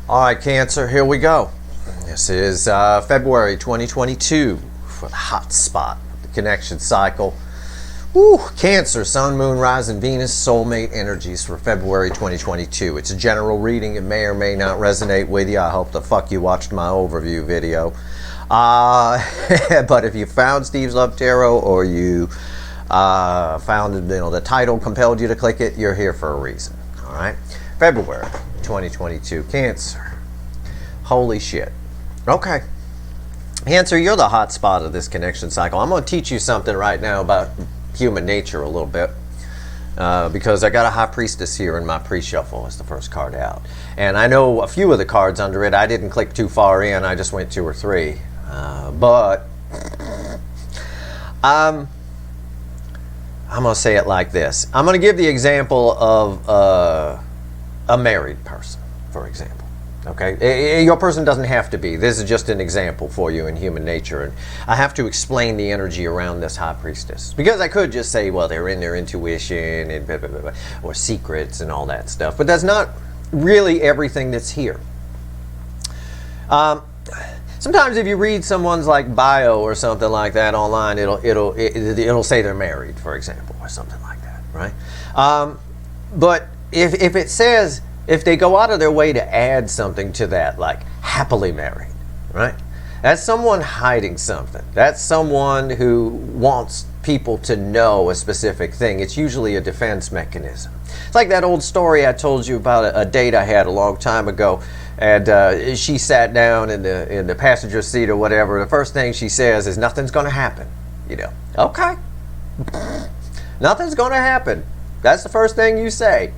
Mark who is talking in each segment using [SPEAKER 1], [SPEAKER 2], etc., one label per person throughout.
[SPEAKER 1] All right, Cancer, here we go. This is February 2022 for the hot spot, the connection cycle. Woo, Cancer, Sun, Moon, Rising, Venus, soulmate energies for February 2022. It's a general reading. It may or may not resonate with you. I hope the fuck you watched my overview video. But if you found Steve's Love Tarot or you found the title compelled you to click it, you're here for a reason. All right, February 2022, Cancer. Holy shit. Okay, Cancer, you're the hot spot of this connection cycle. I'm going to teach you something right now about human nature a little bit, because I got a High Priestess here in my pre-shuffle as the first card out, and I know a few of the cards under it. I didn't click too far in. I just went 2 or 3, but I'm gonna say it like this. I'm gonna give the example of a married person, for example. Okay, your person doesn't have to be. This is just an example for you in human nature, and I have to explain the energy around this High Priestess, because I could just say, well, they're in their intuition and blah, blah, blah, blah, or secrets and all that stuff, but that's not really everything that's here. Sometimes if you read someone's like bio or something like that online, it'll say they're married, for example, or something like that, right? But if it says, if they go out of their way to add something to that, like happily married, right? That's someone hiding something. That's someone who wants people to know a specific thing. It's usually a defense mechanism. It's like that old story I told you about a date I had a long time ago, and she sat down in the passenger seat or whatever. The first thing she says is, nothing's going to happen. You know, okay. Nothing's going to happen. That's the first thing you say.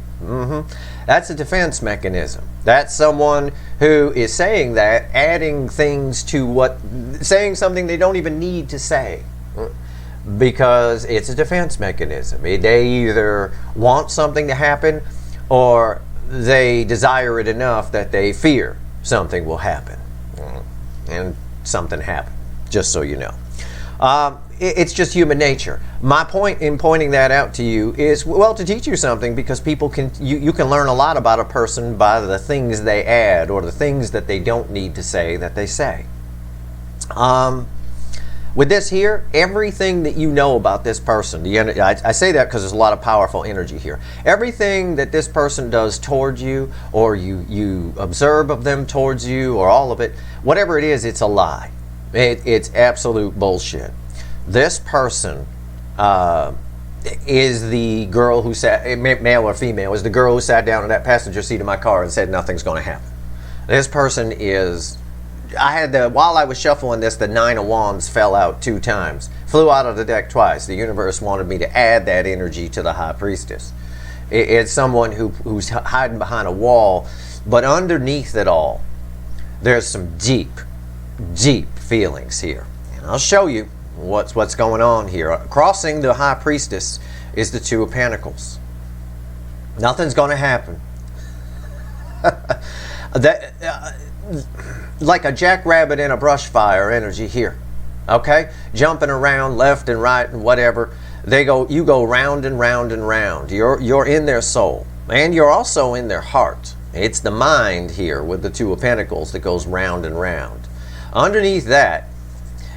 [SPEAKER 1] That's a defense mechanism. That's someone who is saying that, adding things to saying something they don't even need to say, because it's a defense mechanism. They either want something to happen, or they desire it enough that they fear something will happen. And something happened, just so you know. It's just human nature. My point in pointing that out to you is, well, to teach you something, because you can learn a lot about a person by the things they add, or the things that they don't need to say that they say. With this here, everything that you know about this person, I say that because there's a lot of powerful energy here. Everything that this person does towards you, or you observe of them towards you, or all of it, whatever it is, it's a lie. It's absolute bullshit. This person is the girl who sat, male or female, is the girl who sat down in that passenger seat of my car and said nothing's going to happen. This person is, while I was shuffling this, the 9 of Wands fell out 2 times. Flew out of the deck twice. The universe wanted me to add that energy to the High Priestess. It's someone who's hiding behind a wall, but underneath it all, there's some deep, deep feelings here. And I'll show you what's going on here. Crossing the High Priestess is the 2 of Pentacles. Nothing's going to happen. Like a jackrabbit in a brush fire energy here. Okay? Jumping around left and right and whatever. You go round and round and round. You're in their soul. And you're also in their heart. It's the mind here with the 2 of Pentacles that goes round and round. Underneath that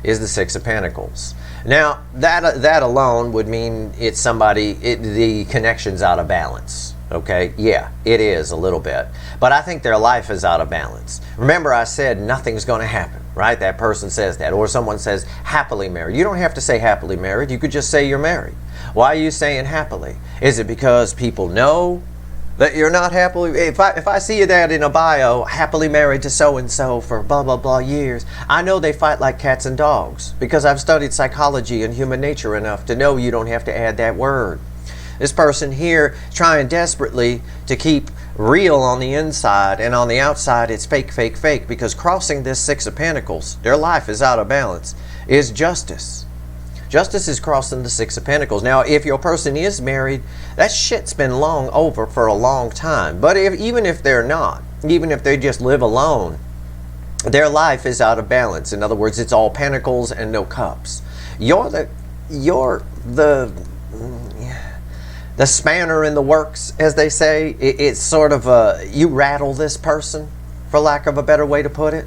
[SPEAKER 1] is the 6 of Pentacles. Now, that alone would mean it's somebody, the connection's out of balance. Okay? Yeah, it is a little bit. But I think their life is out of balance. Remember, I said nothing's going to happen, right? That person says that. Or someone says happily married. You don't have to say happily married. You could just say you're married. Why are you saying happily? Is it because people know that you're not happily? If I see that in a bio, happily married to so-and-so for blah, blah, blah years, I know they fight like cats and dogs, because I've studied psychology and human nature enough to know you don't have to add that word. This person here trying desperately to keep real on the inside, and on the outside it's fake, fake, fake, because crossing this 6 of Pentacles, their life is out of balance, is justice. Justice is crossing the 6 of Pentacles. Now, if your person is married, that shit's been long over for a long time. But even if they're not, even if they just live alone, their life is out of balance. In other words, it's all pentacles and no cups. You're the spanner in the works, as they say. It's sort of you rattle this person for lack of a better way to put it.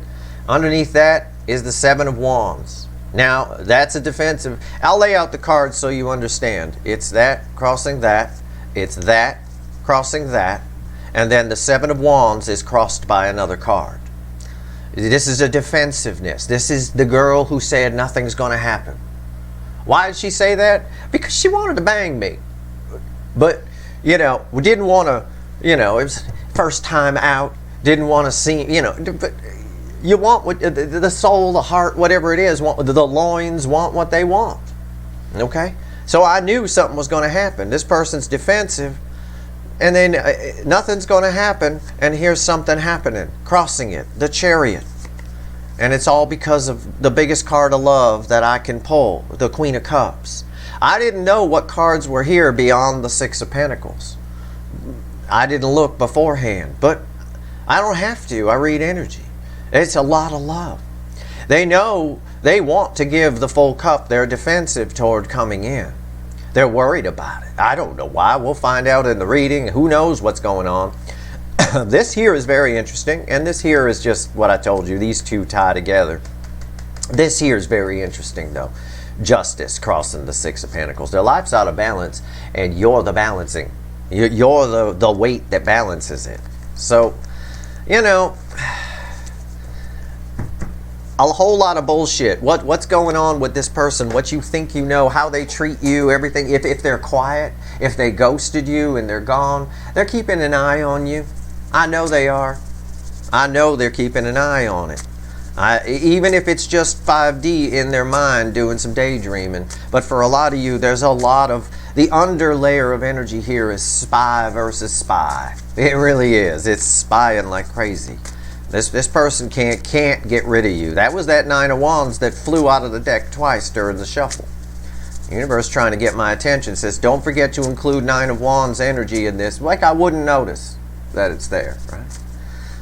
[SPEAKER 1] Underneath that is the Seven of Wands. Now, that's a defensive. I'll lay out the cards so you understand. It's that crossing that. It's that crossing that. And then the Seven of Wands is crossed by another card. This is a defensiveness. This is the girl who said nothing's going to happen. Why did she say that? Because she wanted to bang me. But, you know, we didn't want to, you know, it was first time out. Didn't want to see, you know, but you want what the soul, the heart, whatever it is, want, the loins want what they want. Okay? So I knew something was going to happen. This person's defensive, and then nothing's going to happen, and here's something happening, crossing it, the Chariot. And it's all because of the biggest card of love that I can pull, the Queen of Cups. I didn't know what cards were here beyond the Six of Pentacles. I didn't look beforehand, but I don't have to. I read energy. It's a lot of love. They know they want to give the full cup. They're defensive toward coming in. They're worried about it. I don't know why. We'll find out in the reading. Who knows what's going on? This here is very interesting, and this here is just what I told you. These two tie together. This here is very interesting, though. Justice crossing the Six of Pentacles. Their life's out of balance, and you're the balancing. You're the weight that balances it. So, you know, a whole lot of bullshit. What's going on with this person? What you think you know, how they treat you, everything. If they're quiet, if they ghosted you and they're gone, they're keeping an eye on you. I know they are. I know they're keeping an eye on it. Even if it's just 5D in their mind doing some daydreaming. But for a lot of you, there's a lot of, the underlayer of energy here is spy versus spy. It really is. It's spying like crazy. This person can't get rid of you. That was that Nine of Wands that flew out of the deck twice during the shuffle. The universe trying to get my attention says, don't forget to include Nine of Wands energy in this. Like I wouldn't notice that it's there, right?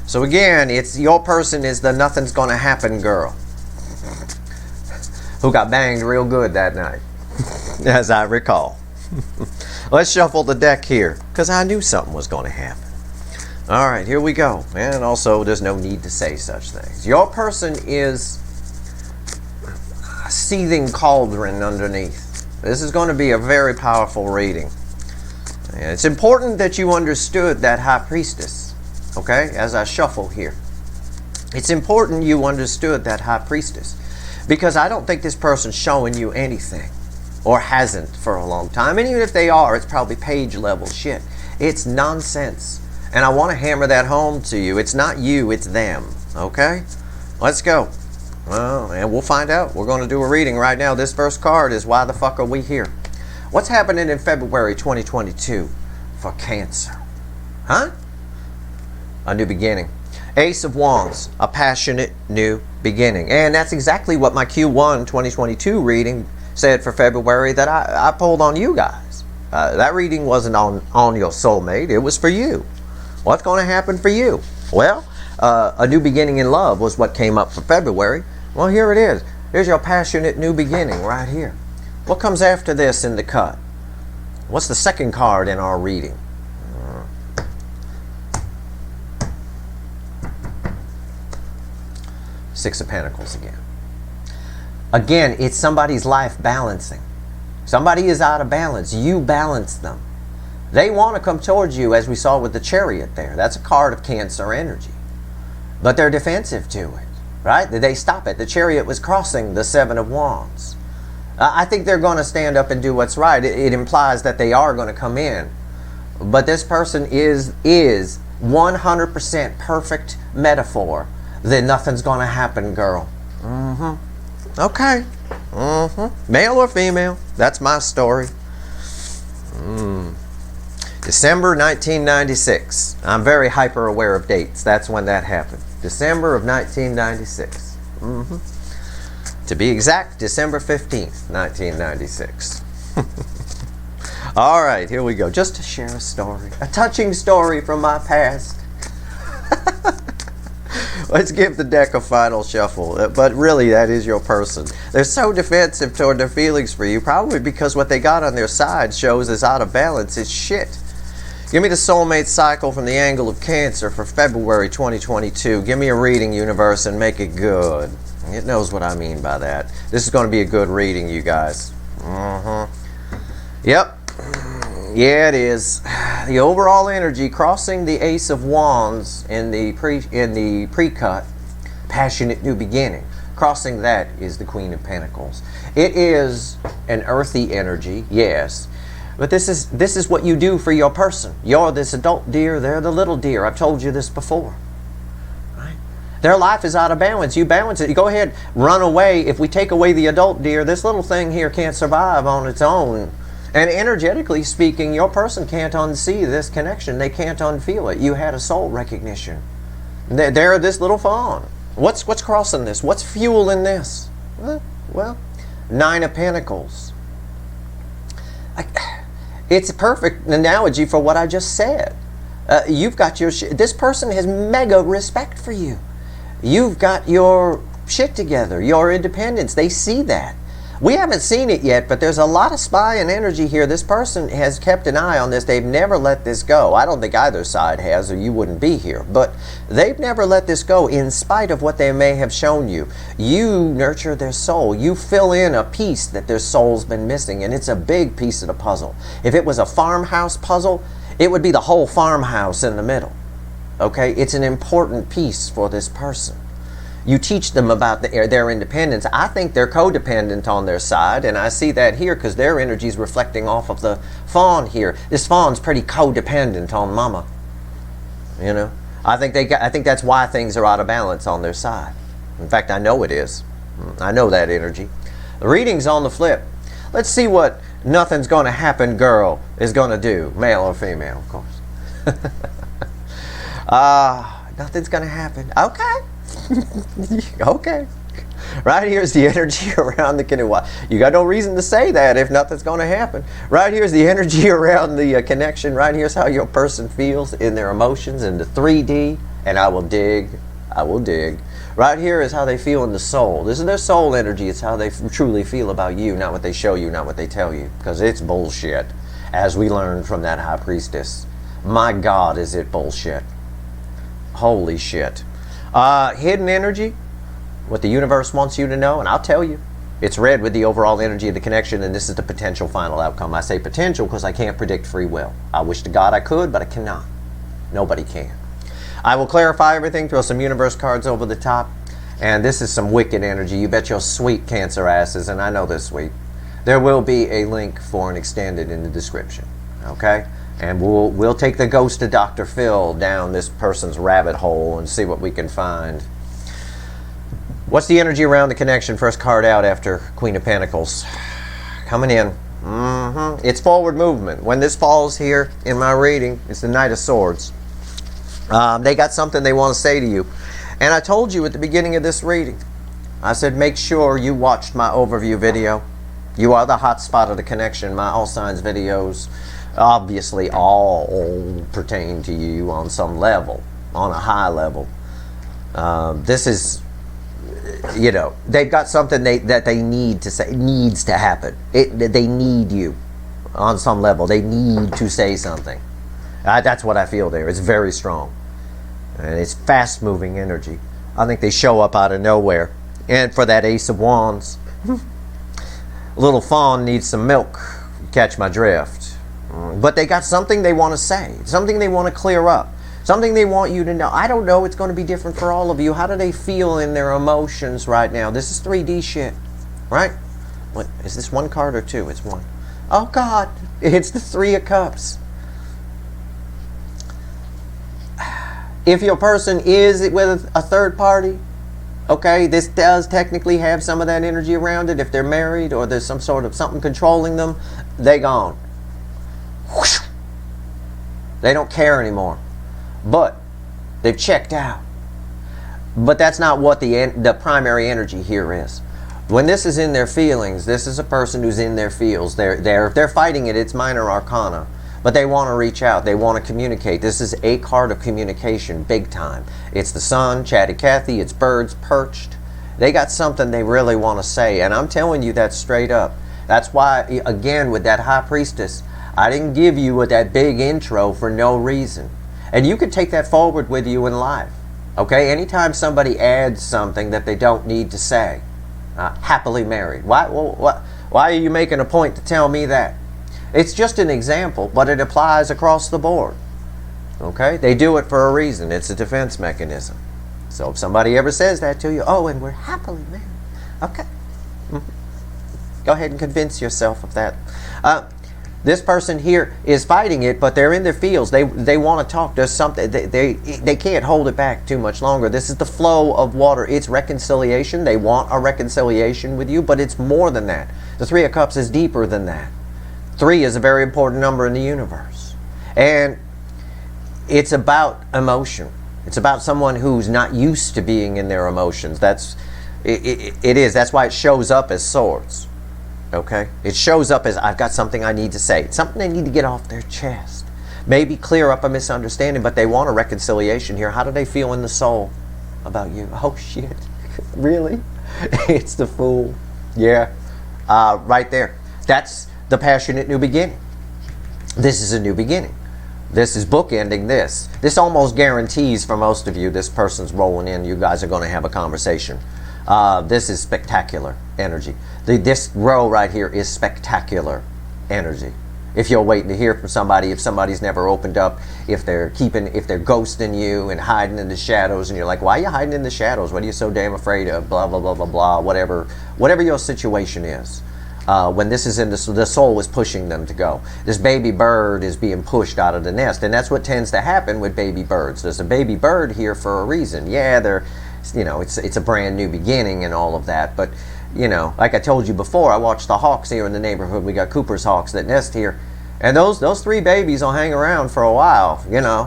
[SPEAKER 1] So again, it's your person is the nothing's gonna happen girl who got banged real good that night, as I recall. Let's shuffle the deck here, because I knew something was going to happen. All right, here we go. And also, there's no need to say such things. Your person is a seething cauldron underneath. This is going to be a very powerful reading. And it's important that you understood that High Priestess, okay, as I shuffle here. It's important you understood that High Priestess, because I don't think this person's showing you anything, or hasn't for a long time. And even if they are, it's probably page level shit. It's nonsense. And I want to hammer that home to you. It's not you, it's them. Okay? Let's go. Well, and we'll find out. We're going to do a reading right now. This first card is why the fuck are we here? What's happening in February 2022 for Cancer? Huh? A new beginning. Ace of Wands, a passionate new beginning. And that's exactly what my Q1 2022 reading said for February that I pulled on you guys. That reading wasn't on your soulmate. It was for you. What's going to happen for you? Well, a new beginning in love was what came up for February. Well, here it is. Here's your passionate new beginning right here. What comes after this in the cut? What's the second card in our reading? Six of Pentacles again. Again, it's somebody's life balancing. Somebody is out of balance. You balance them. They want to come towards you, as we saw with the Chariot there. That's a card of Cancer energy. But they're defensive to it, right? They stop it. The Chariot was crossing the Seven of Wands. I think they're going to stand up and do what's right. It implies that they are going to come in. But this person is 100% perfect metaphor that nothing's going to happen, girl. Okay. Male or female? That's my story. December 1996. I'm very hyper aware of dates. That's when that happened. December of 1996. To be exact, December 15th, 1996. All right, here we go. Just to share a story. A touching story from my past. Let's give the deck a final shuffle. But really, that is your person. They're so defensive toward their feelings for you, probably because what they got on their side shows is out of balance. It's shit. Give me the soulmate cycle from the angle of Cancer for February 2022. Give me a reading, universe, and make it good. It knows what I mean by that. This is going to be a good reading, you guys. Yep. Yeah, it is. The overall energy crossing the Ace of Wands in the pre-cut, passionate new beginning. Crossing that is the Queen of Pentacles. It is an earthy energy, yes. But this is what you do for your person. You're this adult deer, they're the little deer. I've told you this before. Right? Their life is out of balance. You balance it. You go ahead, run away. If we take away the adult deer, this little thing here can't survive on its own. And energetically speaking, your person can't unsee this connection. They can't unfeel it. You had a soul recognition. They're this little fawn. What's crossing this? What's fueling this? Well, Nine of Pentacles. It's a perfect analogy for what I just said. You've got your this person has mega respect for you. You've got your shit together, your independence. They see that. We haven't seen it yet, but there's a lot of spying energy here. This person has kept an eye on this. They've never let this go. I don't think either side has, or you wouldn't be here. But they've never let this go in spite of what they may have shown you. You nurture their soul. You fill in a piece that their soul's been missing, and it's a big piece of the puzzle. If it was a farmhouse puzzle, it would be the whole farmhouse in the middle. Okay? It's an important piece for this person. You teach them about their independence. I think they're codependent on their side, and I see that here because their energy is reflecting off of the fawn here. This fawn's pretty codependent on mama. You know, I think that's why things are out of balance on their side. In fact, I know it is. I know that energy. The reading's on the flip. Let's see what nothing's going to happen girl is going to do, male or female, of course. Nothing's going to happen. Okay. Okay. Right here's the energy around the canoe. You got no reason to say that if nothing's going to happen. Right here's the energy around the connection. Right here's how your person feels in their emotions in the 3D. And I will dig. I will dig. Right here is how they feel in the soul. This is their soul energy. It's how they truly feel about you, not what they show you, not what they tell you. Because it's bullshit, as we learned from that high priestess. My God, is it bullshit. Holy shit. Hidden energy, what the universe wants you to know, and I'll tell you, it's red with the overall energy of the connection, and this is the potential final outcome. I say potential because I can't predict free will. I wish to God I could, but I cannot. Nobody can. I will clarify everything, throw some universe cards over the top, and this is some wicked energy. You bet your sweet Cancer asses, and I know they're sweet. There will be a link for an extended in the description, okay? And we'll take the ghost of Dr. Phil down this person's rabbit hole and see what we can find. What's the energy around the connection? First card out after Queen of Pentacles. Coming in. It's forward movement. When this falls here in my reading, it's the Knight of Swords. They got something they want to say to you. And I told you at the beginning of this reading, I said make sure you watched my overview video. You are the hot spot of the connection. My all signs videos obviously all pertain to you on some level, on a high level. This is, you know, they've got something that they need to say, needs to happen. They need you on some level. They need to say something. That's what I feel there. It's very strong. And it's fast-moving energy. I think they show up out of nowhere. And for that Ace of Wands, little fawn needs some milk. Catch my drift. But they got something they want to say, something they want to clear up, something they want you to know. I don't know, it's going to be different for all of you. How do they feel in their emotions right now? This is 3D shit, right? What, is this one card or two? It's one. Oh God, it's the Three of Cups. If your person is with a third party, okay, this does technically have some of that energy around it. If they're married or there's some sort of something controlling them, they gone. They don't care anymore, but they've checked out. But that's not what the primary energy here is. When this is in their feelings, this is a person who's in their feels. They're fighting it. It's minor arcana, but they want to reach out. They want to communicate. This is a card of communication, big time. It's the sun, Chatty Cathy. It's birds perched. They got something they really want to say, and I'm telling you that straight up. That's why, again, with that high priestess, I didn't give you with that big intro for no reason. And you can take that forward with you in life. Okay? Anytime somebody adds something that they don't need to say, happily married. Why are you making a point to tell me that? It's just an example, but it applies across the board. Okay? They do it for a reason. It's a defense mechanism. So if somebody ever says that to you, oh, and we're happily married. Okay. Go ahead and convince yourself of that. This person here is fighting it, but they're in their fields. They want to talk. There's something. They can't hold it back too much longer. This is the flow of water. It's reconciliation. They want a reconciliation with you, but it's more than that. The Three of Cups is deeper than that. 3 is a very important number in the universe. And it's about emotion. It's about someone who's not used to being in their emotions. It is. That's why it shows up as swords. Okay? It shows up as, I've got something I need to say. It's something they need to get off their chest. Maybe clear up a misunderstanding, but they want a reconciliation here. How do they feel in the soul about you? Oh, shit. Really? It's the Fool. Yeah. Right there. That's the passionate new beginning. This is a new beginning. This is bookending this. This almost guarantees for most of you, this person's rolling in, you guys are going to have a conversation. This is spectacular energy. This row right here is spectacular energy. If you're waiting to hear from somebody, if somebody's never opened up, if they're ghosting you and hiding in the shadows, and you're like, why are you hiding in the shadows? What are you so damn afraid of? Blah, blah, blah, blah, blah, whatever your situation is. When this is in the soul is pushing them to go. This baby bird is being pushed out of the nest, and that's what tends to happen with baby birds. There's a baby bird here for a reason. Yeah, it's a brand new beginning and all of that, but like I told you before, I watched the hawks here in the neighborhood. We got Cooper's hawks that nest here, and those 3 babies will hang around for a while.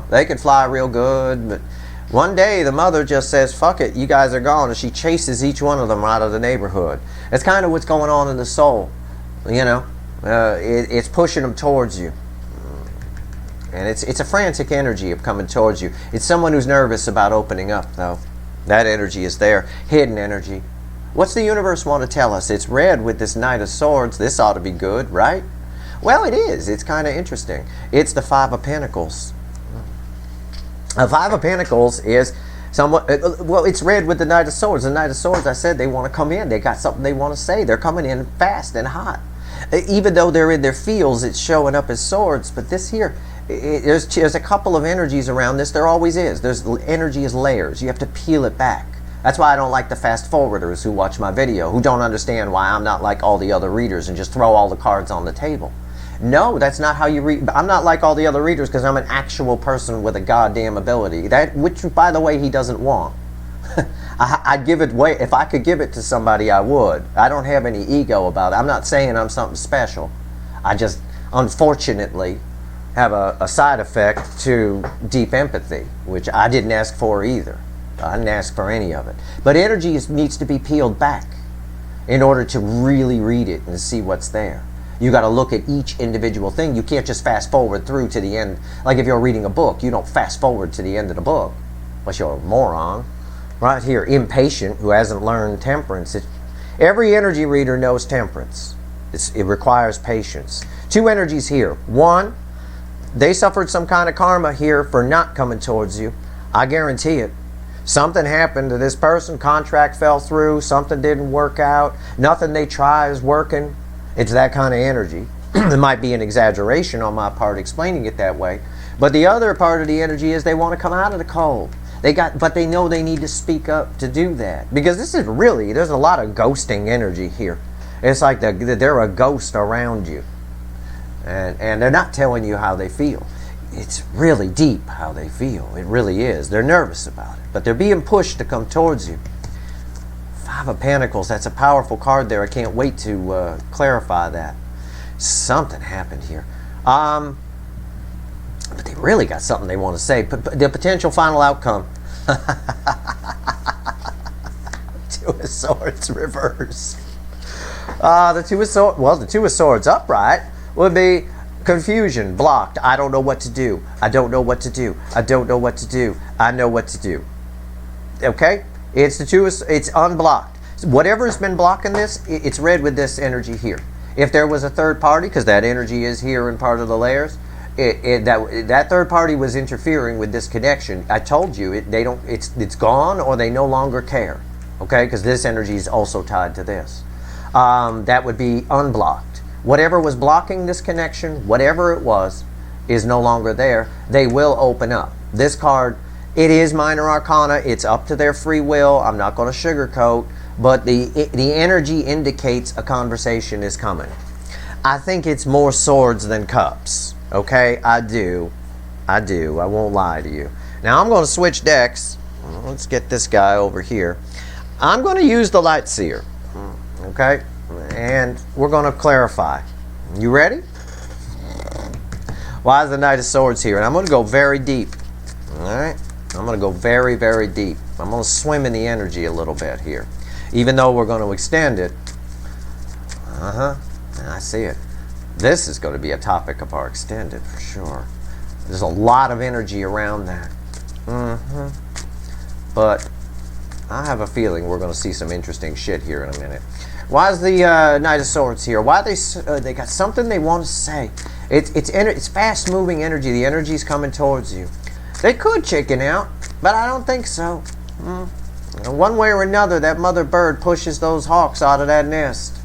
[SPEAKER 1] They can fly real good, but one day the mother just says, fuck it, you guys are gone, and she chases each one of them out of the neighborhood. That's kind of what's going on in the soul. It's pushing them towards you. And it's a frantic energy of coming towards you. It's someone who's nervous about opening up, though. That energy is there. Hidden energy. What's the universe want to tell us? It's red with this Knight of Swords. This ought to be good, right? Well, it is. It's kind of interesting. It's the 5 of Pentacles. The 5 of Pentacles is somewhat, well, it's red with the Knight of Swords. The Knight of Swords, I said, they want to come in. They got something they want to say. They're coming in fast and hot. Even though they're in their fields, it's showing up as swords. But this here, there's a couple of energies around this. There always is. There's energy as layers. You have to peel it back. That's why I don't like the fast forwarders who watch my video, who don't understand why I'm not like all the other readers and just throw all the cards on the table. No, that's not how you read. I'm not like all the other readers because I'm an actual person with a goddamn ability. Which, by the way, he doesn't want. I'd give it away. If I could give it to somebody, I would. I don't have any ego about it. I'm not saying I'm something special. I just, unfortunately, have a side effect to deep empathy, which I didn't ask for either. I didn't ask for any of it. But energy needs to be peeled back in order to really read it and see what's there. You got to look at each individual thing. You can't just fast forward through to the end. Like if you're reading a book, you don't fast forward to the end of the book. Unless you're a moron. Right here, impatient, who hasn't learned temperance. Every energy reader knows temperance. It requires patience. 2 energies here. 1, they suffered some kind of karma here for not coming towards you. I guarantee it. Something happened to this person. Contract fell through. Something didn't work out. Nothing they try is working. It's that kind of energy. It might be an exaggeration on my part explaining it that way. But the other part of the energy is they want to come out of the cold. But they know they need to speak up to do that. Because this is really, there's a lot of ghosting energy here. It's like they're a ghost around you. And they're not telling you how they feel. It's really deep how they feel. It really is. They're nervous about it. But they're being pushed to come towards you. 5 of Pentacles, that's a powerful card there. I can't wait to clarify that. Something happened here. But they really got something they want to say. The potential final outcome. 2 of Swords reverse. The 2 of Swords, well, the 2 of Swords upright would be confusion, blocked. I don't know what to do. I don't know what to do. I don't know what to do. I know what to do. Okay? It's the 2 of, it's unblocked. Whatever's been blocking this, it's red with this energy here. If there was a third party, because that energy is here in part of the layers, that third party was interfering with this connection. I told you it's gone, or they no longer care. Okay, because this energy is also tied to this. That would be unblocked. Whatever was blocking this connection, whatever it was, is no longer there. They will open up. This card, it is minor arcana. It's up to their free will. I'm not going to sugarcoat, but the energy indicates a conversation is coming. I think it's more swords than cups. Okay, I do. I won't lie to you. Now I'm going to switch decks. Let's get this guy over here. I'm going to use the Light Seer. Okay, and we're going to clarify. You ready? Why is the Knight of Swords here? And I'm going to go very deep. All right, I'm going to go very, very deep. I'm going to swim in the energy a little bit here, even though we're going to extend it. I see it. This is going to be a topic of our extended for sure. There's a lot of energy around that. But I have a feeling we're going to see some interesting shit here in a minute. Why is the Knight of Swords here? Why they got something they want to say? It's fast moving energy. The energy's coming towards you. They could chicken out, but I don't think so. One way or another, that mother bird pushes those hawks out of that nest.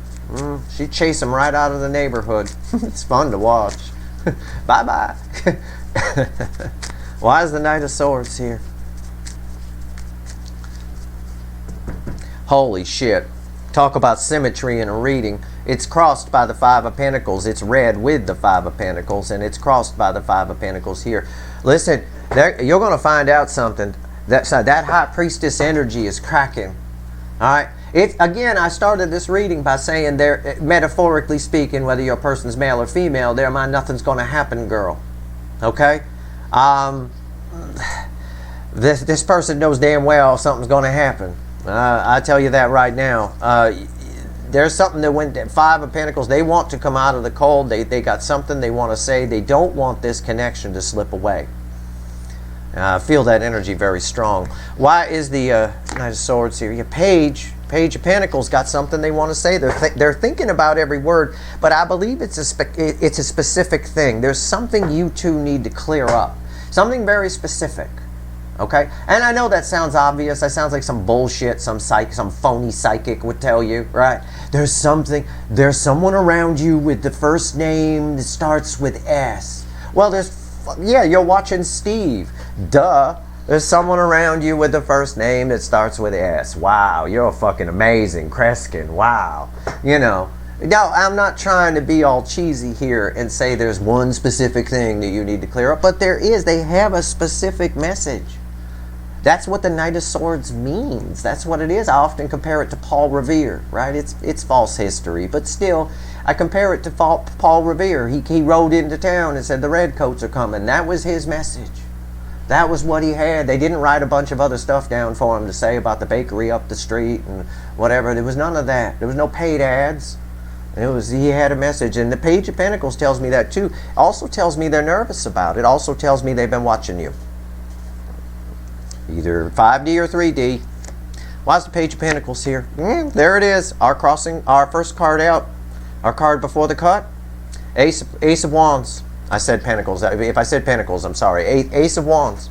[SPEAKER 1] She chased them right out of the neighborhood. It's fun to watch. Bye-bye. Why is the Knight of Swords here? Holy shit. Talk about symmetry in a reading. It's crossed by the Five of Pentacles. It's red with the Five of Pentacles, and it's crossed by the Five of Pentacles here. Listen, you're going to find out something. That High Priestess energy is cracking. All right? Again, I started this reading by saying, metaphorically speaking, whether your person's male or female, nothing's going to happen, girl. Okay? This person knows damn well something's going to happen. I tell you that right now. There's something that went, Five of Pentacles, they want to come out of the cold. They got something they want to say. They don't want this connection to slip away. I feel that energy very strong. Why is the Knight of Swords here? Your Page of Pentacles got something they want to say. They're thinking about every word, but I believe it's a specific thing. There's something you two need to clear up. Something very specific. Okay? And I know that sounds obvious. That sounds like some bullshit some phony psychic would tell you, right? There's someone around you with the first name that starts with S. Well, you're watching Steve. Duh. There's someone around you with the first name that starts with S. Wow, you're fucking amazing, Kreskin. Wow. No, I'm not trying to be all cheesy here and say there's one specific thing that you need to clear up, but there is. They have a specific message. That's what the Knight of Swords means. That's what it is. I often compare it to Paul Revere, right? It's false history, but still, I compare it to Paul Revere. He rode into town and said the redcoats are coming. That was his message. That was what he had. They didn't write a bunch of other stuff down for him to say about the bakery up the street and whatever. There was none of that. There was no paid ads. He had a message. And the Page of Pentacles tells me that too. Also tells me they're nervous about it. Also tells me they've been watching you. Either 5D or 3D. Why is the Page of Pentacles here? There it is. Our first card out. Our card before the cut. Ace of Wands. I said Pentacles. If I said Pentacles, I'm sorry. Ace of Wands.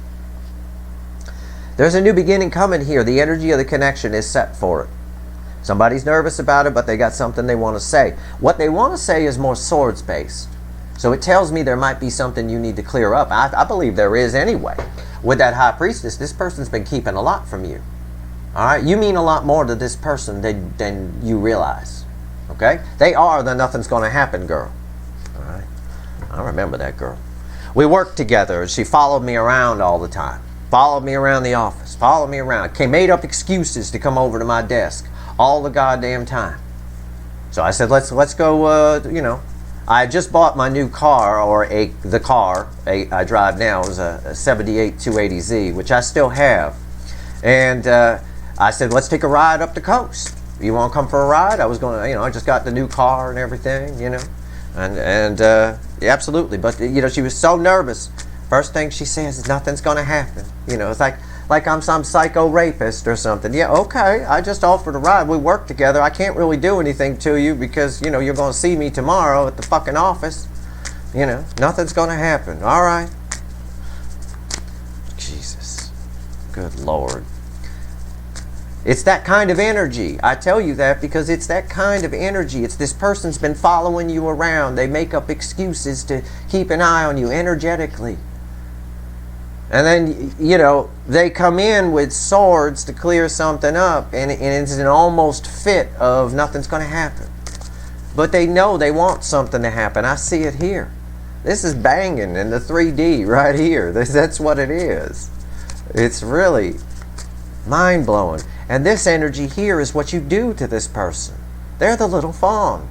[SPEAKER 1] There's a new beginning coming here. The energy of the connection is set for it. Somebody's nervous about it, but they got something they want to say. What they want to say is more swords based. So it tells me there might be something you need to clear up. I believe there is anyway. With that High Priestess, this person's been keeping a lot from you. All right? You mean a lot more to this person than you realize. Okay? They are the nothing's going to happen girl. All right? I remember that girl. We worked together. She followed me around all the time. Followed me around the office. Followed me around. Made up excuses to come over to my desk all the goddamn time. So I said, let's go, I just bought my new car, the car I drive now is a 78 280Z, which I still have. And I said, let's take a ride up the coast. You want to come for a ride? I was going to, I just got the new car and everything, And yeah, absolutely. But, she was so nervous. First thing she says is nothing's going to happen. It's like, like I'm some psycho rapist or something. Yeah, okay, I just offered a ride. We work together. I can't really do anything to you because, you know, you're going to see me tomorrow at the fucking office. You know, nothing's going to happen. All right. Jesus. Good Lord. It's that kind of energy. I tell you that because it's that kind of energy. It's this person's been following you around. They make up excuses to keep an eye on you energetically. And then, you know, they come in with swords to clear something up, and it's an almost fit of nothing's going to happen. But they know they want something to happen. I see it here. This is banging in the 3D right here. That's what it is. It's really mind-blowing. And this energy here is what you do to this person. They're the little fawn.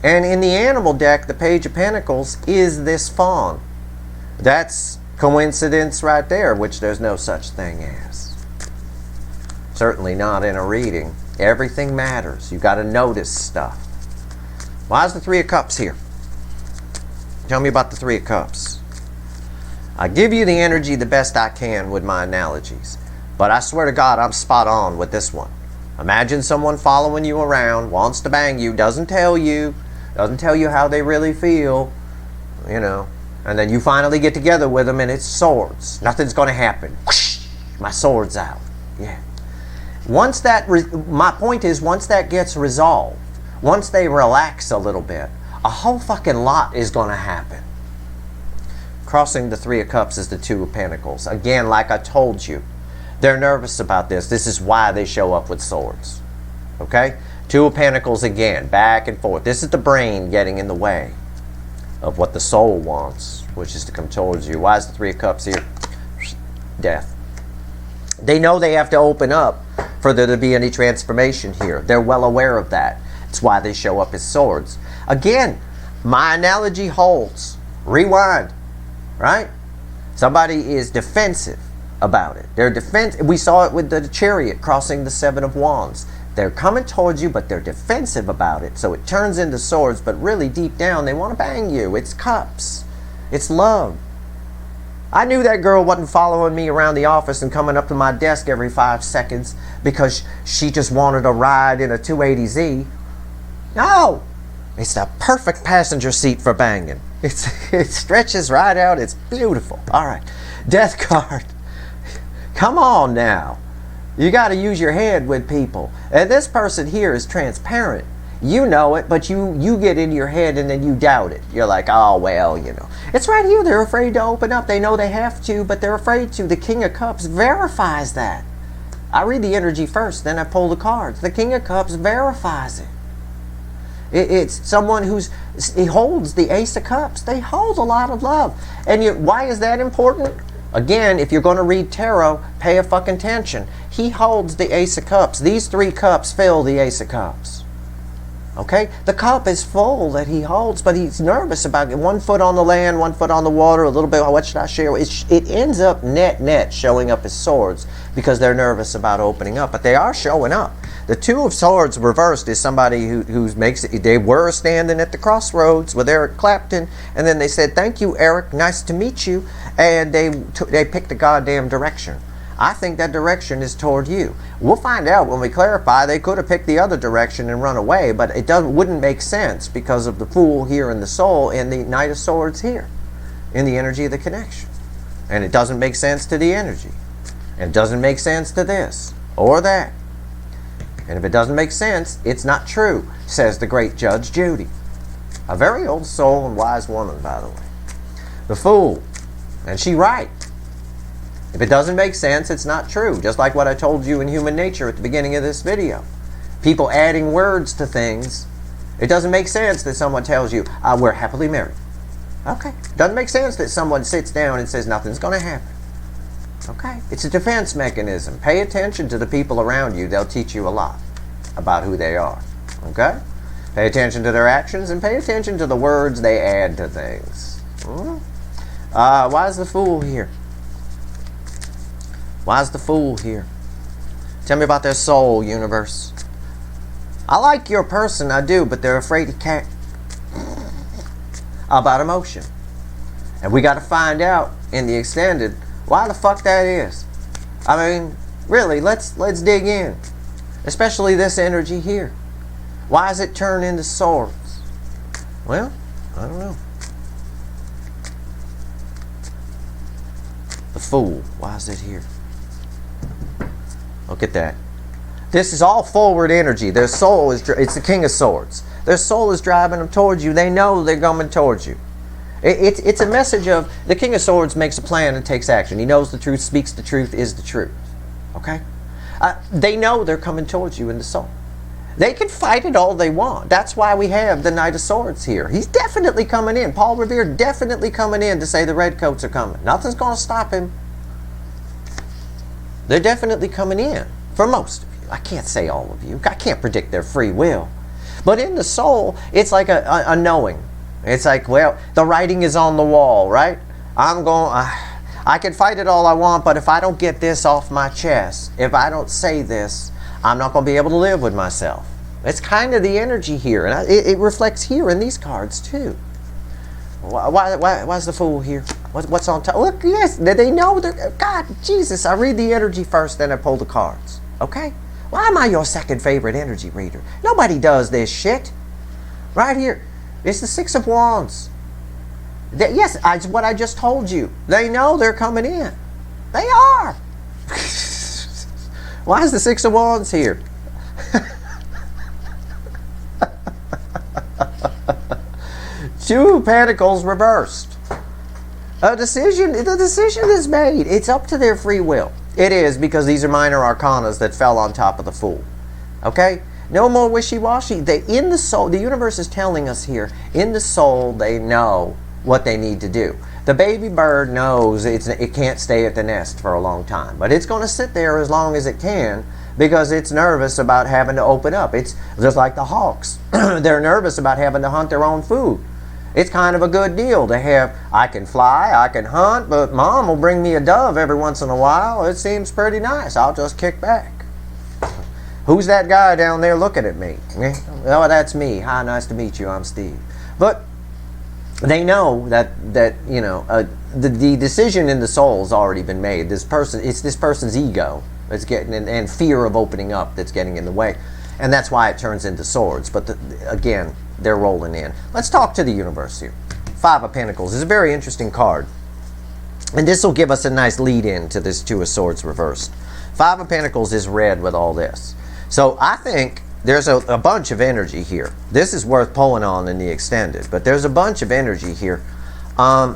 [SPEAKER 1] And in the animal deck, the Page of Pentacles is this fawn. That's coincidence right there, which there's no such thing as. Certainly not in a reading. Everything matters. You got to notice stuff. Why is the Three of Cups here? Tell me about the Three of Cups. I give you the energy the best I can with my analogies. But I swear to God, I'm spot on with this one. Imagine someone following you around, wants to bang you, doesn't tell you how they really feel, you know, and then you finally get together with them and it's swords. Nothing's going to happen. Whoosh, my sword's out. Yeah. Once that, my point is, once that gets resolved, once they relax a little bit, a whole fucking lot is going to happen. Crossing the Three of Cups is the Two of Pentacles. Again, like I told you, they're nervous about this. This is why they show up with swords. Okay? Two of Pentacles again, back and forth. This is the brain getting in the way of what the soul wants, which is to come towards you. Why is the Three of Cups here? Death. They know they have to open up for there to be any transformation here. They're well aware of that. It's why they show up as swords. Again, my analogy holds. Rewind. Right? Somebody is defensive about it. We saw it with the Chariot crossing the Seven of Wands. They're coming towards you, but they're defensive about it. So it turns into swords, but really deep down, they want to bang you. It's cups. It's love. I knew that girl wasn't following me around the office and coming up to my desk every 5 seconds because she just wanted a ride in a 280Z. No! It's the perfect passenger seat for banging. It stretches right out. It's beautiful. All right. Death card. Come on now. You got to use your head with people. And this person here is transparent. You know it, but you get in your head and then you doubt it. You're like, oh, well, you know. It's right here. They're afraid to open up. They know they have to, but they're afraid to. The King of Cups verifies that. I read the energy first, then I pull the cards. The King of Cups verifies it. It's someone he holds the Ace of Cups. They hold a lot of love. And why is that important? Again, if you're going to read tarot, pay a fucking attention. He holds the Ace of Cups. These 3 cups fill the Ace of Cups. Okay? The cup is full that he holds, but he's nervous about it. 1 foot on the land, 1 foot on the water, a little bit, what should I share? It ends up net showing up as swords because they're nervous about opening up, but they are showing up. The Two of Swords reversed is somebody who makes it. They were standing at the crossroads with Eric Clapton, and then they said, "Thank you, Eric. Nice to meet you." And they picked the goddamn direction. I think that direction is toward you. We'll find out when we clarify. They could have picked the other direction and run away, but it wouldn't make sense because of the Fool here in the soul and the Knight of Swords here in the energy of the connection. And it doesn't make sense to the energy. And it doesn't make sense to this or that. And if it doesn't make sense, it's not true, says the great Judge Judy. A very old soul and wise woman, by the way. The Fool. And she right. If it doesn't make sense, it's not true. Just like what I told you in Human Nature at the beginning of this video. People adding words to things. It doesn't make sense that someone tells you, we're happily married. Okay. It doesn't make sense that someone sits down and says nothing's going to happen. Okay? It's a defense mechanism. Pay attention to the people around you. They'll teach you a lot about who they are. Okay? Pay attention to their actions and pay attention to the words they add to things. Why is the Fool here? Why is the Fool here? Tell me about their soul, universe. I like your person, I do, but they're afraid to care about emotion. And we got to find out in the extended why the fuck that is. I mean, really, let's dig in. Especially this energy here. Why does it turn into swords? Well, I don't know. The Fool. Why is it here? Look at that. This is all forward energy. Their soul is, it's the King of Swords. Their soul is driving them towards you. They know they're coming towards you. It's a message of the King of Swords makes a plan and takes action. He knows the truth, speaks the truth, is the truth. Okay? They know they're coming towards you in the soul. They can fight it all they want. That's why we have the Knight of Swords here. He's definitely coming in. Paul Revere definitely coming in to say the Redcoats are coming. Nothing's going to stop him. They're definitely coming in for most of you. I can't say all of you. I can't predict their free will. But in the soul, it's like a knowing. It's like, well, the writing is on the wall, right? I can fight it all I want, but if I don't get this off my chest, if I don't say this, I'm not going to be able to live with myself. It's kind of the energy here, and it reflects here in these cards too. Why's the Fool here? What's on top? Look, yes, they know. God, Jesus, I read the energy first, then I pull the cards. Okay? Why am I your second favorite energy reader? Nobody does this shit. Right here. It's the Six of Wands. Yes, it's what I just told you. They know they're coming in. They are. Why is the Six of Wands here? Two of Pentacles reversed. The decision is made. It's up to their free will. It is, because these are minor arcanas that fell on top of the Fool. Okay? No more wishy-washy. In the soul, the universe is telling us here, in the soul they know what they need to do. The baby bird knows it can't stay at the nest for a long time, but it's going to sit there as long as it can because it's nervous about having to open up. It's just like the hawks. They're nervous about having to hunt their own food. It's kind of a good deal to have, I can fly, I can hunt, but Mom will bring me a dove every once in a while. It seems pretty nice. I'll just kick back. Who's that guy down there looking at me? Oh, that's me. Hi, nice to meet you. I'm Steve. But they know that you know, the decision in the soul's already been made. It's this person's ego that's getting and fear of opening up that's getting in the way, and that's why it turns into swords. But again, they're rolling in. Let's talk to the universe here. Five of Pentacles is a very interesting card, and this will give us a nice lead in to this Two of Swords reversed. Five of Pentacles is red with all this. So I think there's a bunch of energy here. This is worth pulling on in the extended, but there's a bunch of energy here. I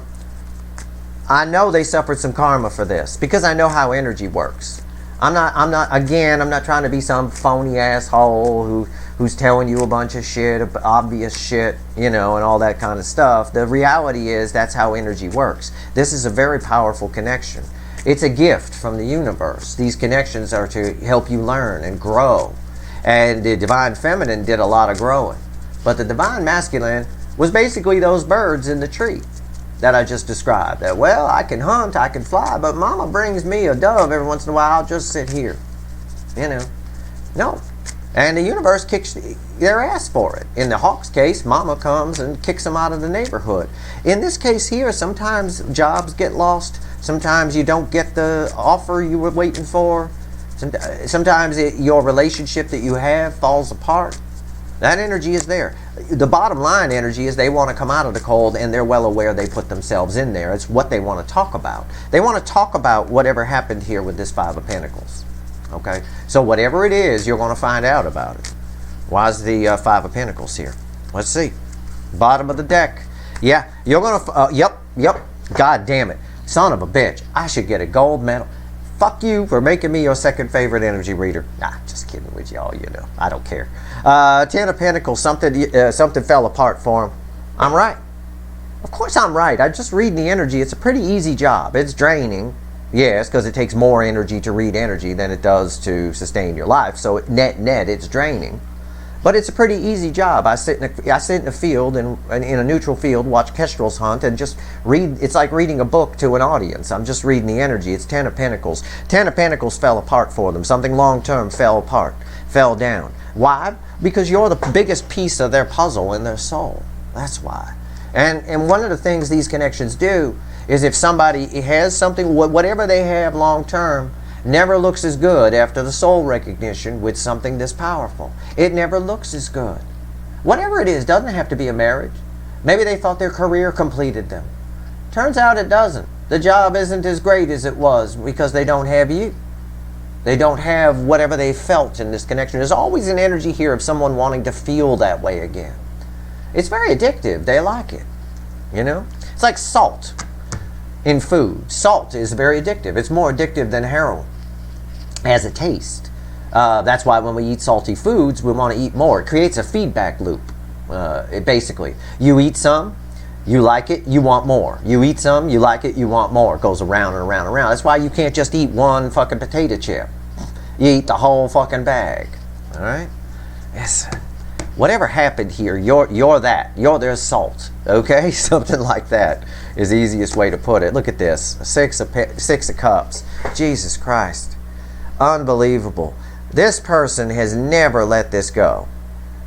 [SPEAKER 1] know they suffered some karma for this because I know how energy works. I'm not trying to be some phony asshole who's telling you a bunch of shit, obvious shit, you know, and all that kind of stuff. The reality is that's how energy works. This is a very powerful connection. It's a gift from the universe. These connections are to help you learn and grow. And the Divine Feminine did a lot of growing. But the Divine Masculine was basically those birds in the tree that I just described. That, well, I can hunt, I can fly, but Mama brings me a dove every once in a while. I'll just sit here. You know. No. And the universe kicks their ass for it. In the hawk's case, Mama comes and kicks them out of the neighborhood. In this case here, sometimes jobs get lost. Sometimes you don't get the offer you were waiting for. Sometimes your relationship that you have falls apart. That energy is there. The bottom line energy is they want to come out of the cold, and they're well aware they put themselves in there. It's what they want to talk about. They want to talk about whatever happened here with this Five of Pentacles. Okay? So whatever it is, you're going to find out about it. Why is the Five of Pentacles here? Let's see. Bottom of the deck. Yeah, you're going to... Yep. God damn it. Son of a bitch. I should get a gold medal. Fuck you for making me your second favorite energy reader. Just kidding with y'all, you know. I don't care. Ten of Pentacles. Something fell apart for him. I'm right. Of course I'm right. I just read the energy. It's a pretty easy job. It's draining. Yes, because it takes more energy to read energy than it does to sustain your life. So net, it's draining. But it's a pretty easy job. I sit in a field, in a neutral field, watch kestrels hunt, and just read. It's like reading a book to an audience. I'm just reading the energy. It's Ten of Pentacles. Ten of Pentacles fell apart for them. Something long-term fell apart, fell down. Why? Because you're the biggest piece of their puzzle in their soul. That's why. And one of the things these connections do is if somebody has something, whatever they have long-term, never looks as good after the soul recognition with something this powerful. It never looks as good. Whatever it is, doesn't have to be a marriage. Maybe they thought their career completed them. Turns out it doesn't. The job isn't as great as it was because they don't have you. They don't have whatever they felt in this connection. There's always an energy here of someone wanting to feel that way again. It's very addictive. They like it. You know? It's like salt in food. Salt is very addictive. It's more addictive than heroin as a taste. That's why when we eat salty foods, we want to eat more. It creates a feedback loop. Basically, you eat some, you like it, you want more. You eat some, you like it, you want more. It goes around and around and around. That's why you can't just eat one fucking potato chip. You eat the whole fucking bag. All right? Yes. Whatever happened here, you're that. There's salt. Okay? Something like that is the easiest way to put it. Look at this. Six of Cups. Jesus Christ. Unbelievable. This person has never let this go.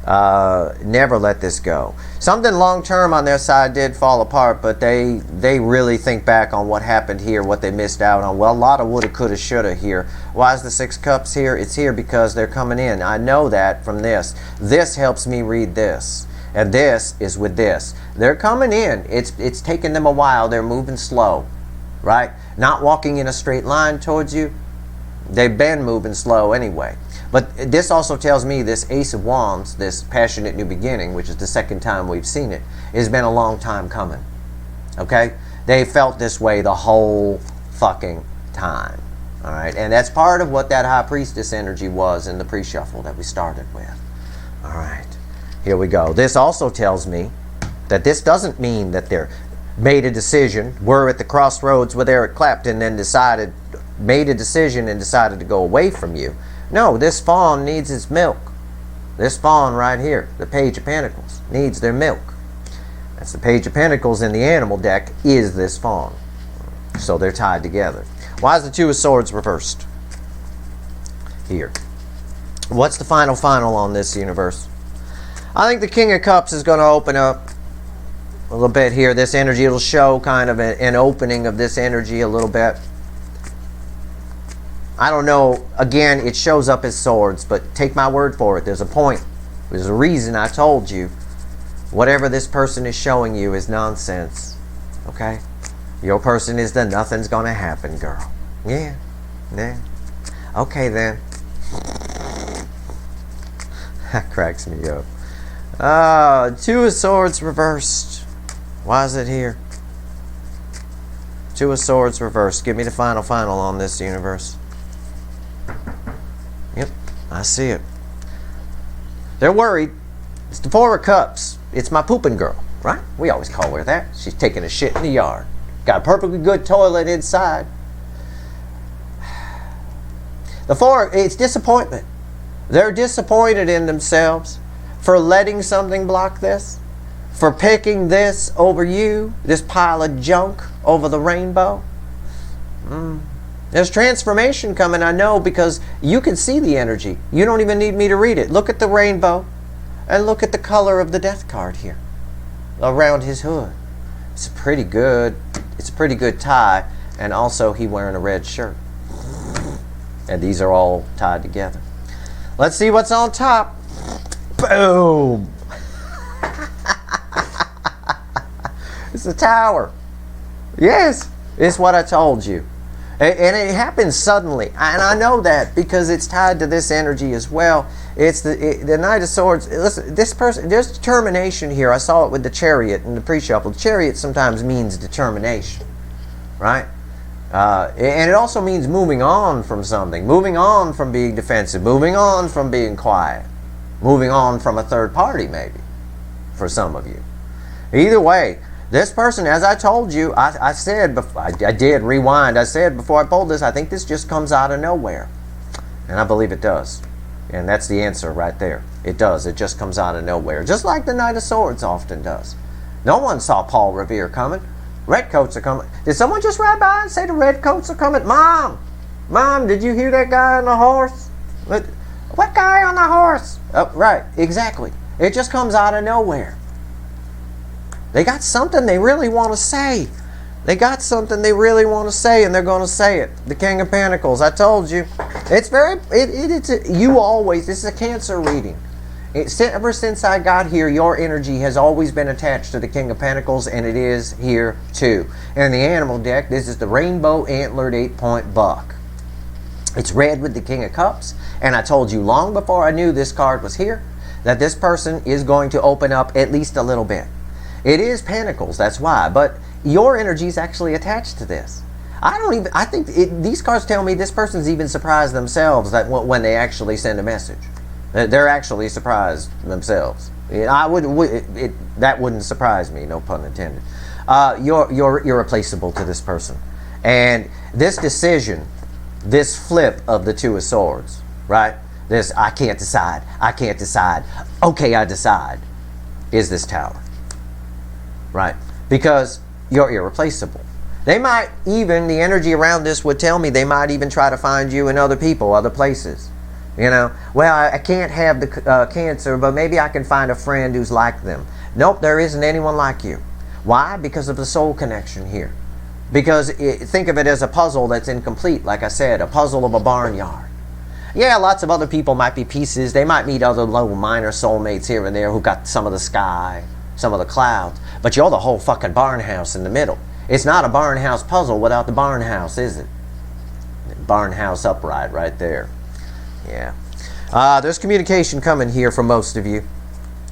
[SPEAKER 1] Never let this go. Something long-term on their side did fall apart, but they really think back on what happened here, what they missed out on. Well, a lot of woulda, coulda, shoulda here. Why is the Six of Cups here? It's here because they're coming in. I know that from this. This helps me read this. And this is with this. They're coming in. It's taking them a while. They're moving slow. Right? Not walking in a straight line towards you. They've been moving slow anyway. But this also tells me this Ace of Wands, this passionate new beginning, which is the second time we've seen it, has been a long time coming. Okay? They felt this way the whole fucking time. Alright? And that's part of what that High Priestess energy was in the pre-shuffle that we started with. Alright. Here we go. This also tells me that this doesn't mean that they're made a decision, were at the crossroads with Eric Clapton, then made a decision and decided to go away from you. No, this fawn needs its milk. This fawn right here, the Page of Pentacles, needs their milk. That's the Page of Pentacles in the animal deck is this fawn. So they're tied together. Why is the Two of Swords reversed? Here. What's the final on this, universe? I think the King of Cups is going to open up a little bit here. This energy will show kind of an opening of this energy a little bit. I don't know, again, it shows up as swords, but take my word for it. There's a point. There's a reason I told you. Whatever this person is showing you is nonsense. Okay? Your person is the nothing's gonna happen girl. Yeah. Okay then. That cracks me up. Two of Swords reversed. Why is it here? Two of Swords reversed. Give me the final on this, universe. Yep, I see it. They're worried. It's the Four of Cups. It's my pooping girl, right? We always call her that. She's taking a shit in the yard. Got a perfectly good toilet inside. The Four, it's disappointment. They're disappointed in themselves for letting something block this, for picking this over you, this pile of junk over the rainbow. There's transformation coming, I know, because you can see the energy. You don't even need me to read it. Look at the rainbow and look at the color of the death card here around his hood. It's pretty good. It's a pretty good tie, and also he wearing a red shirt. And these are all tied together. Let's see what's on top. Boom. It's the Tower. Yes, it's what I told you. And it happens suddenly, and I know that because it's tied to this energy as well. It's the Knight of Swords. Listen, this person, there's determination here. I saw it with the Chariot in the pre-shuffle. Chariot sometimes means determination, right? And it also means moving on from something, moving on from being defensive, moving on from being quiet, moving on from a third party maybe, for some of you. Either way, this person, as I told you, I said, before, I did rewind, I said before I pulled this, I think this just comes out of nowhere. And I believe it does. And that's the answer right there. It does. It just comes out of nowhere. Just like the Knight of Swords often does. No one saw Paul Revere coming. Redcoats are coming. Did someone just ride by and say the Redcoats are coming? Mom, did you hear that guy on the horse? What guy on the horse? Oh, right, exactly. It just comes out of nowhere. They got something they really want to say. They got something they really want to say, and they're going to say it. The King of Pentacles. I told you. It's very, you always, this is a Cancer reading. Ever since I got here, your energy has always been attached to the King of Pentacles, and it is here too. And the animal deck, this is the rainbow antlered 8-point buck. It's red with the King of Cups, and I told you long before I knew this card was here that this person is going to open up at least a little bit. It is Pentacles, that's why, but your energy is actually attached to this. I think these cards tell me this person's even surprised themselves that when they actually send a message. They're actually surprised themselves. That wouldn't surprise me, no pun intended. You're irreplaceable to this person. And this decision, this flip of the Two of Swords, right? This, I can't decide, okay, I decide, is this Tower. Right? Because you're irreplaceable. They might even, the energy around this would tell me they might even try to find you in other people, other places. You know, well, I can't have the Cancer, but maybe I can find a friend who's like them. Nope, there isn't anyone like you. Why? Because of the soul connection here. Because think of it as a puzzle that's incomplete, like I said, a puzzle of a barnyard. Yeah, lots of other people might be pieces. They might meet other little minor soulmates here and there who got some of the sky, some of the clouds. But you're the whole fucking barn house in the middle. It's not a barn house puzzle without the barn house, is it? Barn house upright right there. Yeah. There's communication coming here from most of you.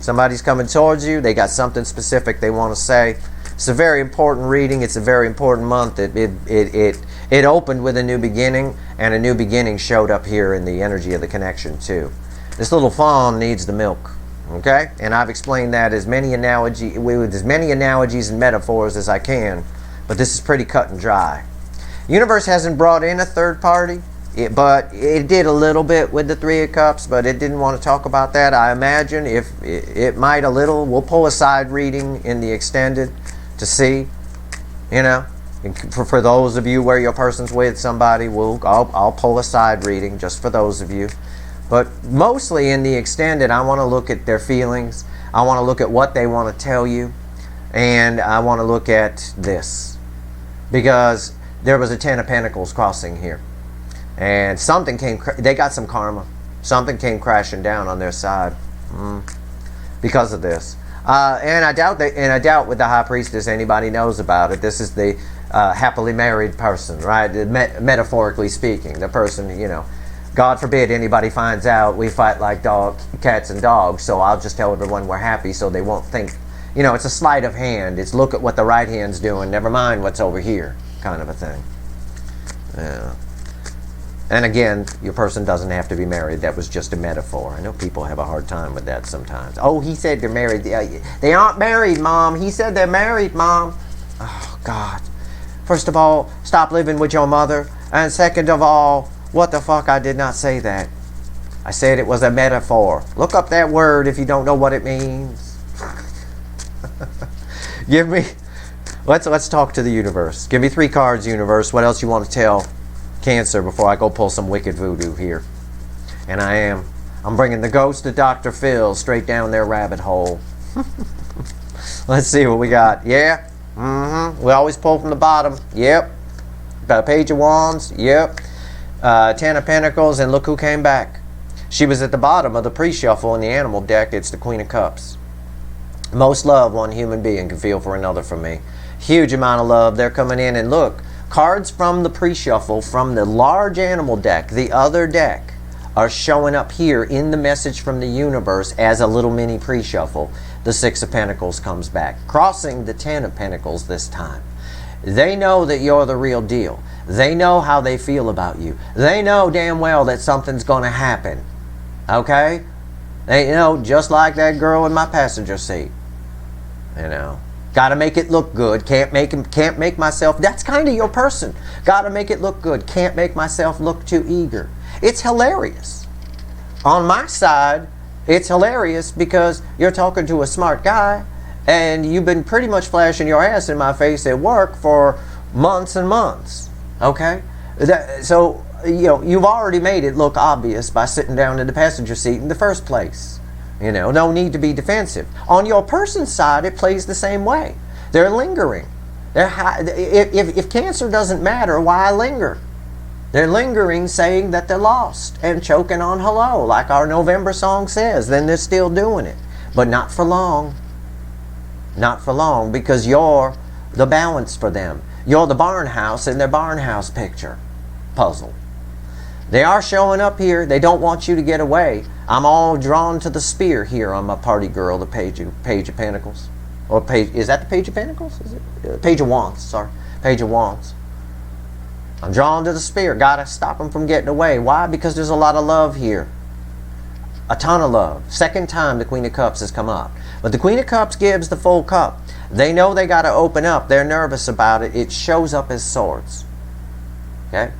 [SPEAKER 1] Somebody's coming towards you. They got something specific they want to say. It's a very important reading. It's a very important month. It opened with a new beginning, and a new beginning showed up here in the energy of the connection too. This little fawn needs the milk. Okay? And I've explained that with as many analogies and metaphors as I can, but this is pretty cut and dry. Universe hasn't brought in a third party, but it did a little bit with the Three of Cups, but it didn't want to talk about that. I imagine if it might a little. We'll pull a side reading in the extended to see, you know. For those of you where your person's with somebody, I'll pull a side reading just for those of you. But mostly in the extended, I want to look at their feelings. I want to look at what they want to tell you. And I want to look at this. Because there was a Ten of Pentacles crossing here. And something they got some karma. Something came crashing down on their side. Because of this. And I doubt with the High Priestess anybody knows about it. This is the happily married person, right? Metaphorically speaking. The person, you know. God forbid anybody finds out we fight like cats and dogs, so I'll just tell everyone we're happy so they won't think, you know, it's a sleight of hand. It's look at what the right hand's doing, never mind what's over here, kind of a thing. Yeah. And again, your person doesn't have to be married. That was just a metaphor. I know people have a hard time with that sometimes. Oh, he said they're married. They aren't married, Mom. He said they're married, Mom. Oh, God. First of all, stop living with your mother. And second of all, what the fuck? I did not say that. I said it was a metaphor. Look up that word if you don't know what it means. Let's talk to the universe. Give me 3 cards, universe. What else you want to tell Cancer before I go pull some wicked voodoo here? And I'm bringing the ghost of Dr. Phil straight down their rabbit hole. Let's see what we got. Yeah? We always pull from the bottom. Yep. Page of Wands. Yep. 10 of Pentacles, and look who came back. She was at the bottom of the pre-shuffle in the animal deck. It's the Queen of Cups. Most love one human being can feel for another from me. Huge amount of love. They're coming in, and look, cards from the pre-shuffle from the large animal deck, the other deck, are showing up here in the message from the universe as a little mini pre-shuffle. The 6 of Pentacles comes back, crossing the 10 of Pentacles this time. They know that you're the real deal. They know how they feel about you. They know damn well that something's going to happen. Okay? They know, just like that girl in my passenger seat. You know, got to make it look good. Can't make myself. That's kind of your person. Got to make it look good. Can't make myself look too eager. It's hilarious. On my side, it's hilarious because you're talking to a smart guy, and you've been pretty much flashing your ass in my face at work for months and months. Okay? So, you know, you've already made it look obvious by sitting down in the passenger seat in the first place. You know, no need to be defensive. On your person's side, it plays the same way. They're lingering. If Cancer doesn't matter, why linger? They're lingering, saying that they're lost and choking on hello, like our November song says. Then they're still doing it. But not for long. Not for long, because you're the balance for them. You're the barn house in their barn house picture puzzle. They are showing up here. They don't want you to get away. I'm all drawn to the spear here on my party girl, the Page of Pentacles. Or page, is that the Page of Pentacles? Is it? Page of Wands, sorry. Page of Wands. I'm drawn to the spear. Gotta stop them from getting away. Why? Because there's a lot of love here. A ton of love. Second time the Queen of Cups has come up. But the Queen of Cups gives the full cup. They know they got to open up. They're nervous about it. It shows up as swords. Okay?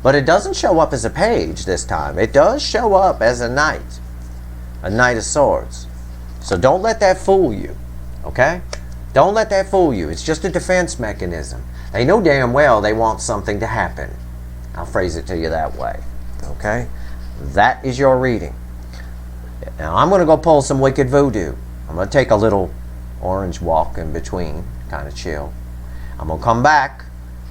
[SPEAKER 1] But it doesn't show up as a page this time. It does show up as a knight. A knight of swords. So don't let that fool you. Okay? Don't let that fool you. It's just a defense mechanism. They know damn well they want something to happen. I'll phrase it to you that way. Okay? That is your reading. Now I'm going to go pull some wicked voodoo. I'm going to take a little orange walk in between, kind of chill. I'm going to come back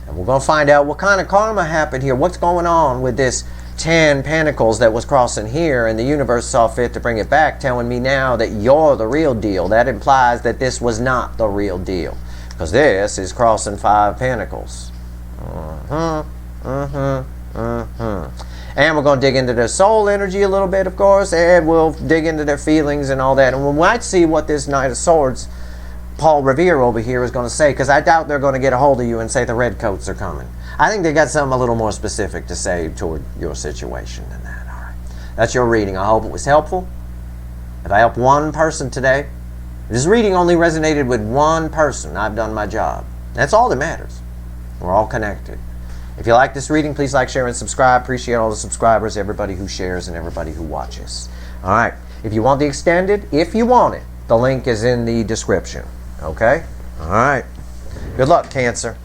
[SPEAKER 1] and we're going to find out what kind of karma happened here. What's going on with this 10 Pentacles that was crossing here, and the universe saw fit to bring it back, telling me now that you're the real deal. That implies that this was not the real deal, because this is crossing 5 Pentacles. And we're going to dig into their soul energy a little bit, of course, and we'll dig into their feelings and all that. And we might see what this Knight of Swords, Paul Revere over here, is going to say, because I doubt they're going to get a hold of you and say the redcoats are coming. I think they got something a little more specific to say toward your situation than that. All right. That's your reading. I hope it was helpful. If I helped one person today, this reading only resonated with one person, I've done my job. That's all that matters. We're all connected. If you like this reading, please like, share, and subscribe. Appreciate all the subscribers, everybody who shares, and everybody who watches. All right. If you want the extended, if you want it, the link is in the description. Okay? All right. Good luck, Cancer.